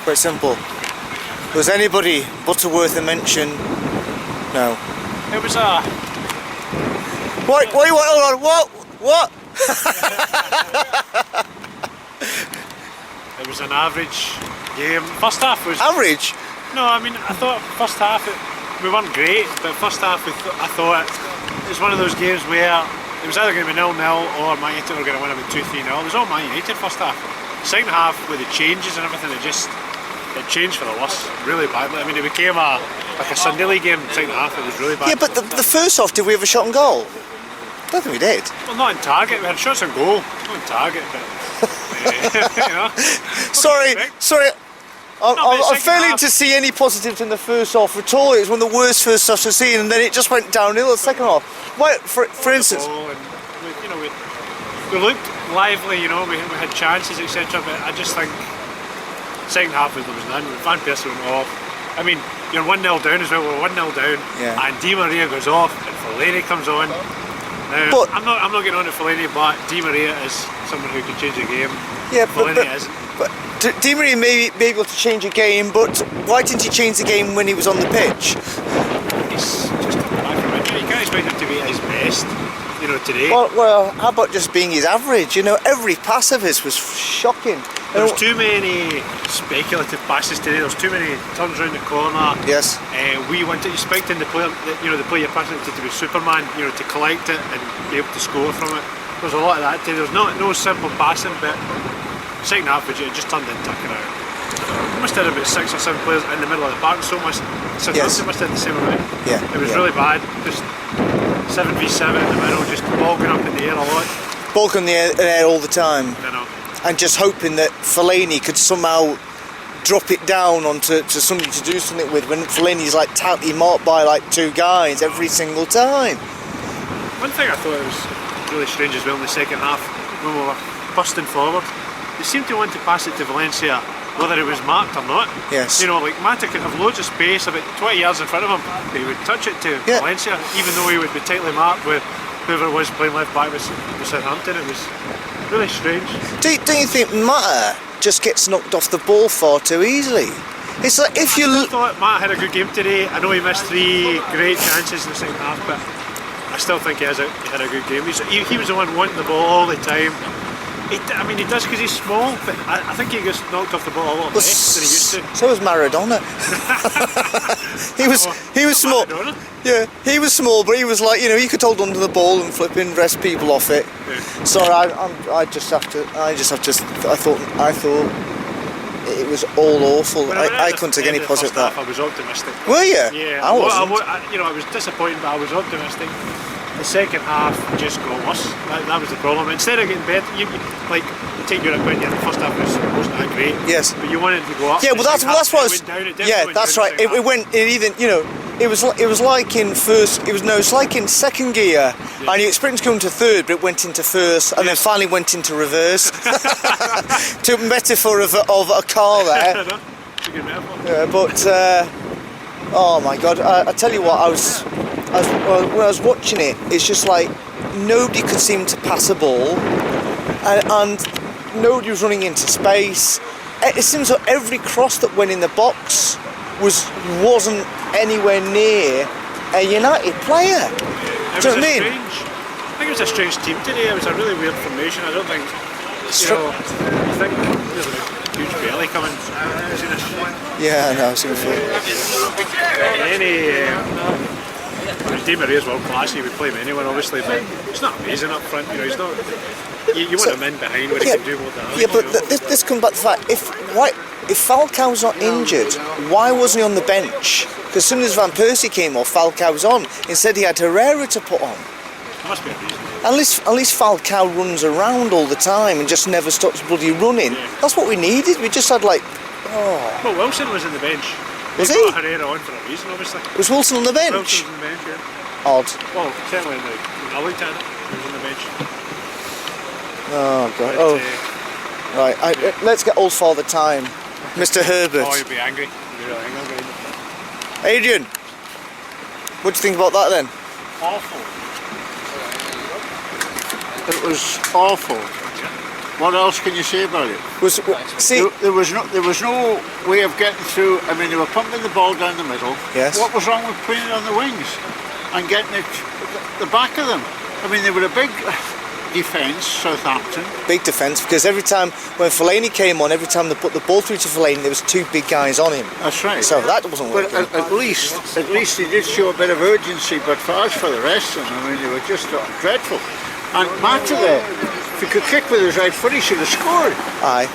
Quite simple. Was anybody Butterworth a mention? No. It was a... What? Hold on. What? It was an average game. First half was... Average? No, I mean, I thought first half we weren't great, but first half I thought it was one of those games where it was either going to be 0-0 or Man United were going to win about 2-3-0. It was all Man United first half. Second half, with the changes and everything, it changed for the worse really badly. I mean, it became like a Sunday League game. Second half, it was really bad. Yeah, but the first half, did we have a shot on goal? I don't think we did. Well, not on target. We had shots on goal, not on target, but you know. Sorry. I'm failing to see any positives in the first half at all. It was one of the worst first halves I've seen, and then it just went downhill the second half. Why, for instance, we looked lively, you know, we had chances, etc. But I just think second half there was none. Van Persie went off. I mean, you're 1-0 down as well. We're 1-0 down, and Di Maria goes off, and Fellaini comes on. Now, but I'm not getting on to Fellaini, but Di Maria is someone who can change a game. Yeah, Fellaini isn't. But Di Maria may be able to change a game, but why didn't he change the game when he was on the pitch? He's just coming back from injury. You can't expect him to be at his best, you know, today. Well, how about just being his average? You know, every pass of his was shocking. There was too many speculative passes today. There was too many turns around the corner. Yes. We wanted expecting the player, the player you're passing it to be Superman, you know, to collect it and be able to score from it. There was a lot of that today. There was no simple passing, but second half it just turned into a kind of. We must have had about 6 or 7 players in the middle of the park. So much. Southampton must have had the same amount. Yeah. It was really bad. Just 7v7 in the middle, just ball going up in the air a lot. Ball in the air all the time. I know. And just hoping that Fellaini could somehow drop it down onto somebody to do something with, when Fellaini's like tightly marked by like 2 guys every single time. One thing I thought was really strange as well in the second half, when we were busting forward, they seemed to want to pass it to Valencia whether it was marked or not. Yes. You know, like Mata could have loads of space, about 20 yards in front of him, but he would touch it to Valencia, even though he would be tightly marked with whoever was playing left back with Southampton. It was really strange. Don't you think Mata just gets knocked off the ball far too easily? It's like if you I thought Matt had a good game today. I know he missed 3 great chances in the second half, but I still think he had a good game. He was the one wanting the ball all the time. He does because he's small, but I think he gets knocked off the ball a lot less than he used to. So was Maradona. he was small. Maradona? Yeah, he was small, but he was like, you know, he could hold onto the ball and flip and rest people off it. Yeah. Sorry, I thought it was all awful. I couldn't take any positive that. I was optimistic. Were you? Yeah. I wasn't. I was disappointed, but I was optimistic. The second half just got worse. That was the problem. Instead of getting better, you take your opinion. The first half wasn't that great. Yes. But you wanted to go up. Yeah, well that's what I was. Yeah, that's right. It was like in first. It's like in second gear, and you expect it to go into third, but it went into first, and then finally went into reverse. Took metaphor of a car there. Yeah, but oh my God! I tell you what, when I was watching it, it's just like nobody could seem to pass a ball, and nobody was running into space. It seems like every cross that went in the box wasn't anywhere near a United player. Do you know what I mean? I think it was a strange team today. It was a really weird formation. I don't think, I think there's a huge belly coming. Yeah, I know. I've seen it before. Di Maria's world class. He would play with anyone, obviously, but he's not amazing up front. You know, he's not. You want him in behind where he can do more damage. Yeah, but this comes back to the fact, if Falcao's not injured, why wasn't he on the bench? Because as soon as Van Persie came off, Falcao was on. Instead, he had Herrera to put on. There must be a reason. At least Falcao runs around all the time and just never stops bloody running. Yeah. That's what we needed. We just had Well, Wilson was in the bench. Was he? he? Got Herrera on for a reason, obviously. Was Wilson on the bench? Wilson was on the bench, yeah. Odd. Well, certainly when I looked at it, he was on the bench. Oh God. But, Right. Let's get Old Father Time, Mr. Herbert. Oh, you'd be angry. You'd be really angry. Adrian, what do you think about that then? Awful. It was awful. What else can you say about it? See, There was no way of getting through. I mean, they were pumping the ball down the middle. Yes. What was wrong with putting it on the wings and getting it the back of them? I mean, they were a big defence, Southampton. big defence, because every time when Fellaini came on, every time they put the ball through to Fellaini, there was two big guys on him. That's right. So that wasn't But working. at least they did show a bit of urgency. But for the rest of them, I mean, they were just dreadful. And Mata there, if he could kick with his right foot, he should have scored. Aye.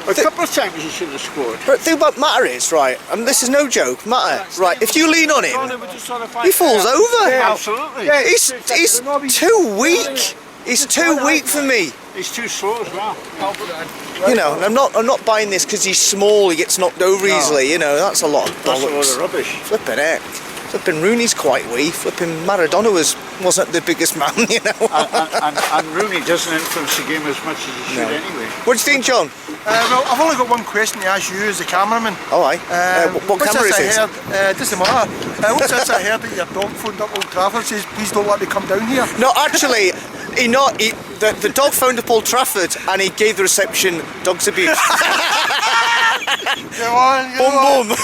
A couple of times he should have scored. But the thing about Mata is, right, and this is no joke, Mata, right, if you lean on him, he falls over. Yeah, absolutely. Yeah, he's too weak. He's too weak for me. He's too slow as well. You know, and I'm not buying this because he's small, he gets knocked over easily, you know, that's a lot of That's a load bollocks. of rubbish. Flipping heck. Flipping Rooney's quite wee. Flipping Maradona wasn't the biggest man, you know. And Rooney doesn't influence the game as much as he should anyway. What do you think, John? Well, I've only got one question to ask you as the cameraman. Oh, aye. What camera is this? Doesn't matter. What's this I heard that your dog phoned up Old Trafford says, please don't let me come down here? No, actually, the dog phoned up Old Trafford and he gave the reception dogs abuse. Go on, go Boom, on. boom.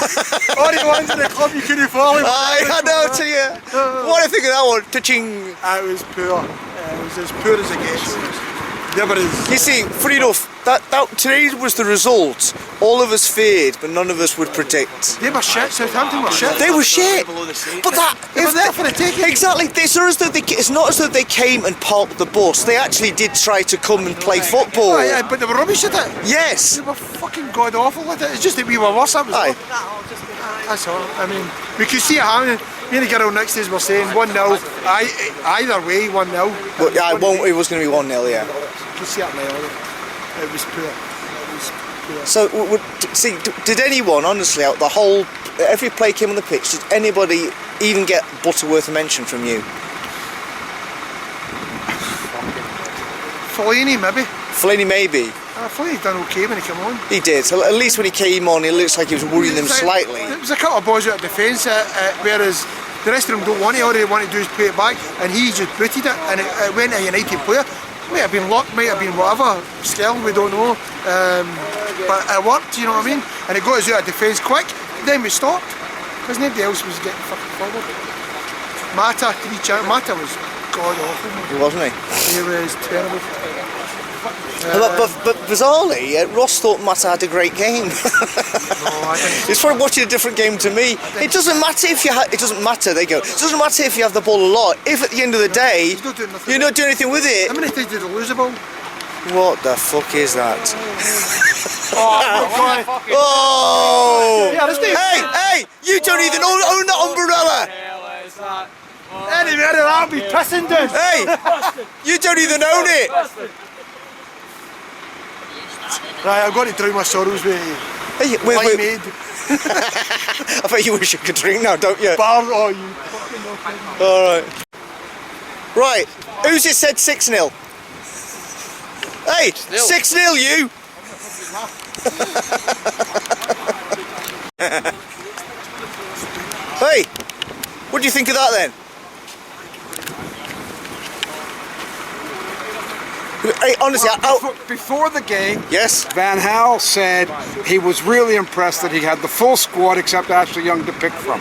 All the ones in the club you couldn't follow. I know, tell you. What do you think of that one? Touching. It was poor. It was as poor as it gets. Never is. You see, funny enough, that today was the result all of us feared, but none of us would predict. They were shit. Southampton were shit. They were shit. But that They were there for the taking. Exactly. It's not as though they came and parked the bus. They actually did try to come and play football. Oh, yeah, but they were rubbish at it. Yes. They were fucking god awful at it. It's just that we were worse. That was Aye. all. That's all. I mean, we could see it happening. Me and the girl next to us were saying 1-0. Either way, 1-0. But yeah, it was going to be 1-0, yeah. You can see it now. It was poor. It was poor. So, see, did anyone, honestly, out the whole, every play came on the pitch, did anybody even get Butterworth a mention from you? Fellaini, maybe. Fellaini, maybe. Fellaini done okay when he came on. He did. So at least when he came on, it looks like he was worrying them slightly. There was a couple of balls out of defence, whereas the rest of them don't want it. All they want to do is play it back, and he just booted it, and it went to a United player. Might have been luck, might have been whatever, skill, we don't know. But it worked, you know what I mean? And it got us out of defence quick, then we stopped, because nobody else was getting fucking forward. Mata was god awful. Wasn't he? He was terrible. But bizarrely, Ross thought Mata had a great game. No, I didn't. He's probably watching a different game to me. It doesn't matter if it doesn't matter. They go. It doesn't matter if you have the ball a lot. If at the end of the day, He's not doing nothing. you're not doing anything with it. How many times did he lose the ball? What the fuck is that? Oh, Oh! Yeah, let's do it. Hey! You don't even own that umbrella! any minute I'll be pissing down. Hey! You don't even own it! Right, I've got to drown my sorrows with Hey, limeade. I bet you wish you could drink now, don't you? Bar, oh, you fucking know. Alright. Right, who's just said 6-0? Hey, 6-0 you! Hey, what do you think of that then? Hey, honestly, Before the game, yes? Van Gaal said he was really impressed that he had the full squad except Ashley Young to pick from.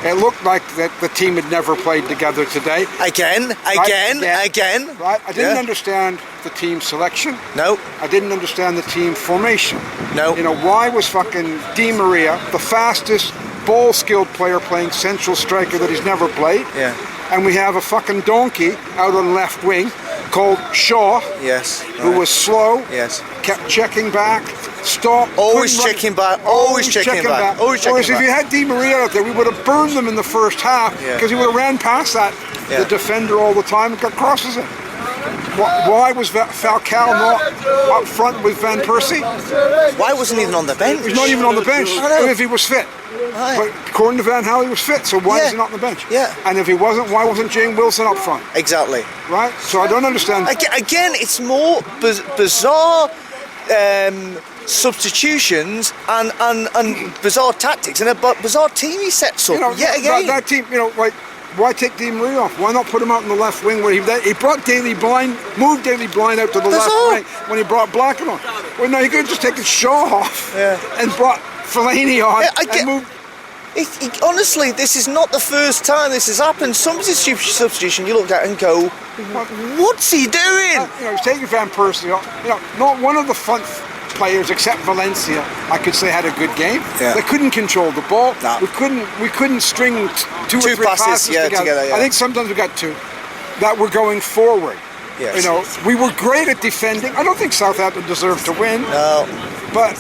It looked like that the team had never played together today. Again. Right? I didn't Yeah. understand the team selection. No, I didn't understand the team formation. no. You know, why was fucking Di Maria the fastest ball-skilled player playing central striker that he's never played? Yeah. And we have a fucking donkey out on left wing called Shaw, Yes. who was slow, Yes. kept checking back, stopped. Always couldn't run- checking back, always checking back, always checking Whereas if back. you had Di Maria out there, we would have burned them in the first half Yeah. because he would have ran past that Yeah. the defender all the time and got crosses in. Why was Falcao not up front with Van Persie? Why wasn't he even on the bench? He's not even on the bench. I know. If he was fit. Aye. But according to Van Gaal, he was fit, so why Yeah. is he not on the bench? Yeah. And if he wasn't, why wasn't Jane Wilson up front? Exactly. Right? So I don't understand. Again, it's more bizarre substitutions and bizarre tactics and a bizarre team he sets up. You know, yet again. that team, you know, like why take Di Maria off? Why not put him out in the left wing where he brought Daley Blind, moved Daley Blind out to the left wing when he brought Blackett on. Well, no, he could have just taken Shaw off and brought Fellaini on and moved. Honestly, this is not the first time this has happened. Some substitution you look at and go, what's he doing? He's taking Van Persie off. Not one of the front players except Valencia, I could say, had a good game. Yeah. They couldn't control the ball. No. We couldn't string two or three passes together. I think sometimes we got two that were going forward. Yes. We were great at defending. I don't think Southampton deserved to win. No. But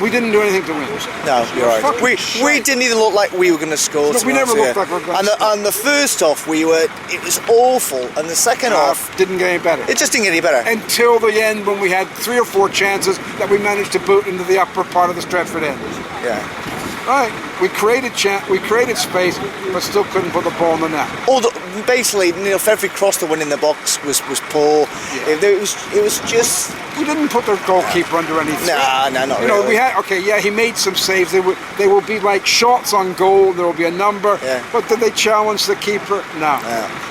we didn't do anything to win. No, you're right. We didn't even look like we were going to score. No, we never looked like we were going to score. And the first half, it was awful. And the second half didn't get any better. It just didn't get any better. Until the end, when we had 3 or 4 chances that we managed to boot into the upper part of the Stretford end. Yeah. Right, we created space, but still couldn't put the ball in the net. Basically, for every cross that went in the box was poor. Yeah. It was just. We didn't put the goalkeeper under any threat. No, not really. We had he made some saves. They will be like shots on goal. There will be a number. Yeah. But did they challenge the keeper? No. Yeah.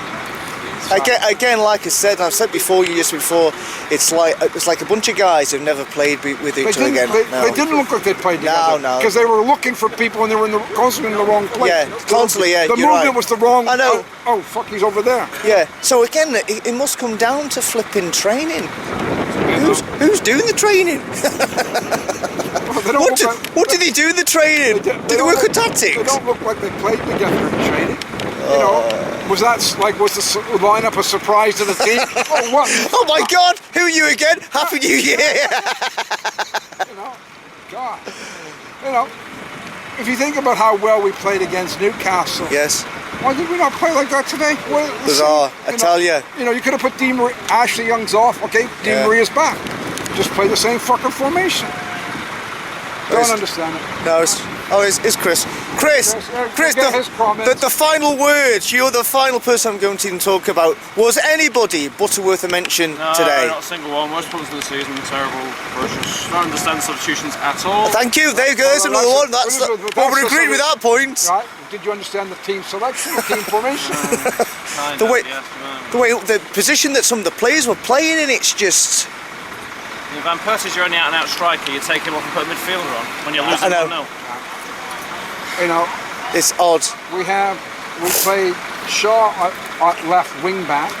Again, like I said, and I've said before, it's like a bunch of guys who've never played with each other again. They didn't look like they played together. No. Because they were looking for people and they were constantly in the wrong place. Yeah, constantly, yeah. The movement was the wrong. I know. Oh, fuck, he's over there. Yeah. So again, it must come down to flipping training. Who's doing the training? What did they do in the training? Did they work with tactics? They don't look like they played together in training. Was the lineup a surprise to the team? Oh, what? Oh my God! Who are you again? Happy New Year! God. If you think about how well we played against Newcastle. Yes. Why did we not play like that today? Bizarre, I tell you. You could have put Ashley Young's off. Okay, Di Maria's back. Just play the same fucking formation. Don't understand it. No, it's Chris. Chris, the final words. You're the final person I'm going to even talk about. Was anybody Butterworth a mention today? No, not a single one. Worst ones of the season. Terrible, atrocious. Don't understand substitutions at all. Thank you. There you go. There's another one. We're agreed with that point. Right. Did you understand the team selection, the team formation? The position that some of the players were playing in, it's just. Van Persie's your only out-and-out striker. You take him off and put a midfielder on when you're losing 1-0. It's odd. We played Shaw at left wing back.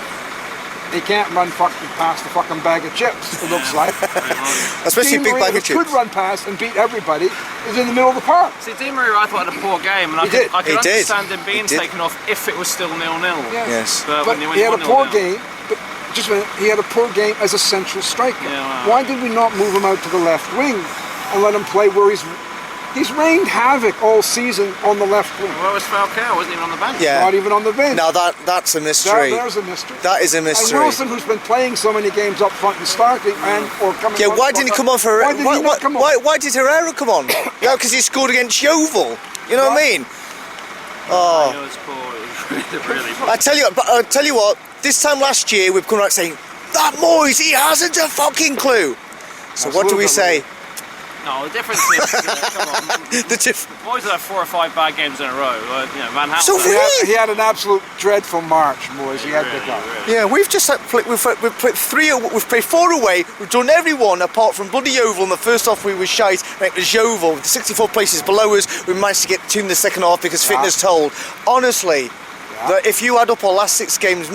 He can't run past the fucking bag of chips, it looks like. Especially a big bag of chips. Could run past and beat everybody. Is in the middle of the park. See, Di Maria, I thought had a poor game, and I could understand him being taken off if it was still 0-0. Yes. But when he had a poor down, game. Just a minute, he had a poor game as a central striker. Why did we not move him out to the left wing and let him play where he's rained havoc all season on the left wing? Where was Falcao? Wasn't even on the bench. Yeah. Not even on the bench. Now that's a mystery. There's a mystery. That is a mystery. And Wilson, who's been playing so many games up front and starting or coming. Yeah, why didn't he come on for? Why did Herrera come on? Yeah, because he scored against Yeovil. You know what I mean? Oh. It was poor. It was really poor. I tell you what. This time last year, we've come out saying, that Moyes, he hasn't a fucking clue. So what do we say? No, the difference is, come on. Moyes had 4 or 5 bad games in a row. Van Gaal. So he had an absolute dreadful March, Moyes. He had to go. Yeah, we've just we've played 4 away. We've done every one apart from bloody Yeovil. In the first half, we were shite. And it was Yeovil with 64 places below us. We managed to get 2 in the second half because fitness told. Honestly. That if you add up our last 6 games,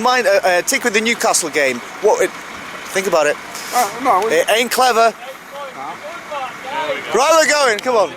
take with the Newcastle game, think about it. No, it ain't clever. Right, we're going, come on.